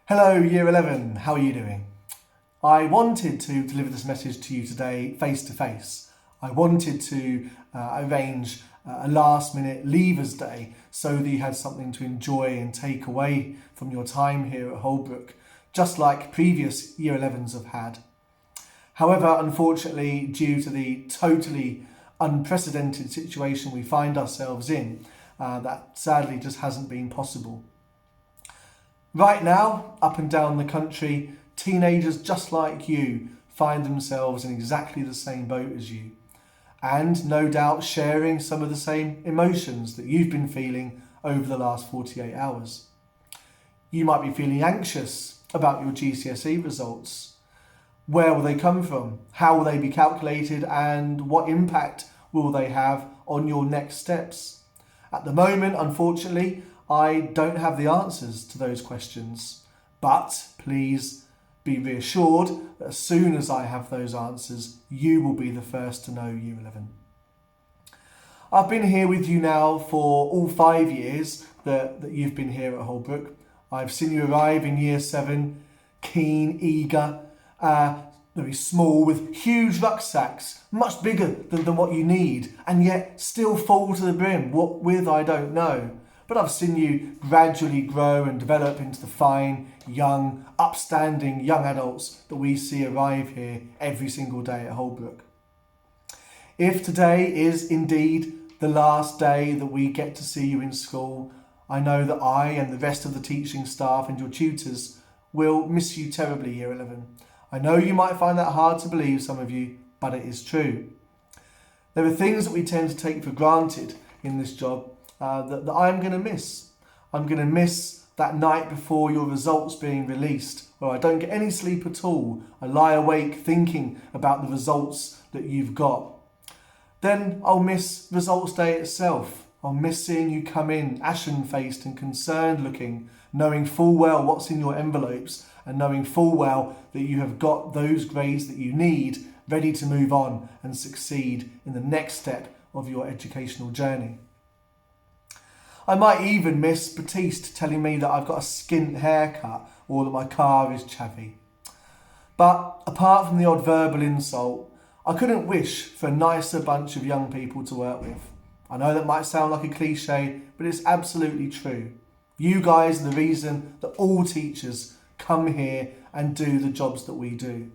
Hello Year 11, how are you doing? I wanted to deliver this message to you today face to face. I wanted to arrange a last minute leavers day so that you had something to enjoy and take away from your time here at Holbrook, just like previous Year 11s have had. However, unfortunately, due to the totally unprecedented situation we find ourselves in, that sadly just hasn't been possible. Right now, up and down the country, teenagers just like you find themselves in exactly the same boat as you, and no doubt sharing some of the same emotions that you've been feeling over the last 48 hours. You might be feeling anxious about your GCSE results. Where will they come from? How will they be calculated? And what impact will they have on your next steps? At the moment, unfortunately, I don't have the answers to those questions, but please be reassured that as soon as I have those answers, you will be the first to know Year 11. I've been here with you now for all 5 years that you've been here at Holbrook. I've seen you arrive in Year 7, keen, eager, very small, with huge rucksacks, much bigger than what you need, and yet still full to the brim. What with, I don't know. But I've seen you gradually grow and develop into the fine, young, upstanding young adults that we see arrive here every single day at Holbrook. If today is indeed the last day that we get to see you in school, I know that I and the rest of the teaching staff and your tutors will miss you terribly, Year 11. I know you might find that hard to believe, some of you, but it is true. There are things that we tend to take for granted in this job that I'm going to miss. I'm going to miss that night before your results being released, where I don't get any sleep at all. I lie awake thinking about the results that you've got. Then I'll miss results day itself. I'll miss seeing you come in ashen-faced and concerned looking, knowing full well what's in your envelopes and knowing full well that you have got those grades that you need ready to move on and succeed in the next step of your educational journey. I might even miss Batiste telling me that I've got a skint haircut or that my car is chavvy. But apart from the odd verbal insult, I couldn't wish for a nicer bunch of young people to work with. I know that might sound like a cliche, but it's absolutely true. You guys are the reason that all teachers come here and do the jobs that we do.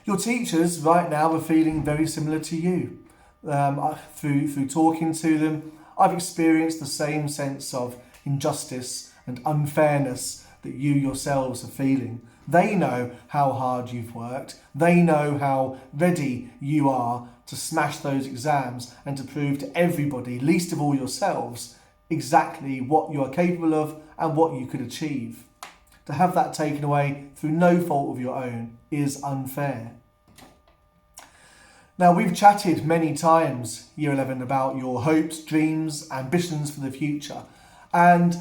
Your teachers right now are feeling very similar to you. Through talking to them, I've experienced the same sense of injustice and unfairness that you yourselves are feeling. They know how hard you've worked. They know how ready you are to smash those exams and to prove to everybody, least of all yourselves, exactly what you are capable of and what you could achieve. To have that taken away through no fault of your own is unfair. Now, we've chatted many times, Year 11, about your hopes, dreams, ambitions for the future. And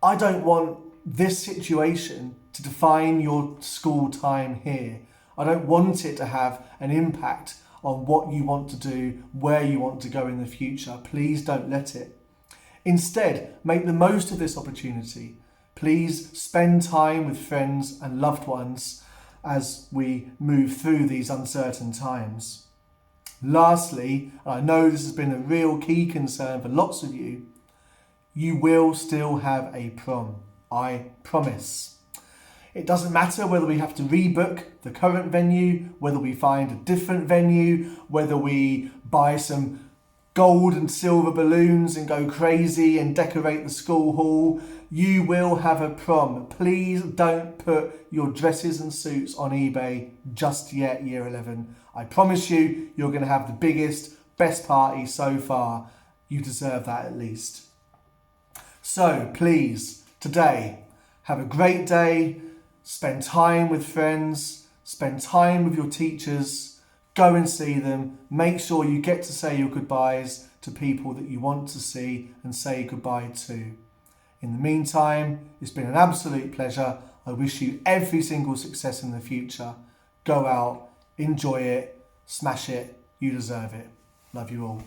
I don't want this situation to define your school time here. I don't want it to have an impact on what you want to do, where you want to go in the future. Please don't let it. Instead, make the most of this opportunity. Please spend time with friends and loved ones as we move through these uncertain times. Lastly, and I know this has been a real key concern for lots of you, you will still have a prom. I promise. It doesn't matter whether we have to rebook the current venue, whether we find a different venue, whether we buy some gold and silver balloons and go crazy and decorate the school hall. You will have a prom. Please don't put your dresses and suits on eBay just yet, Year 11. I promise you, you're going to have the biggest, best party so far. You deserve that at least. So please, today, have a great day. Spend time with friends. Spend time with your teachers. Go and see them. Make sure you get to say your goodbyes to people that you want to see and say goodbye to. In the meantime, it's been an absolute pleasure. I wish you every single success in the future. Go out, enjoy it, smash it. You deserve it. Love you all.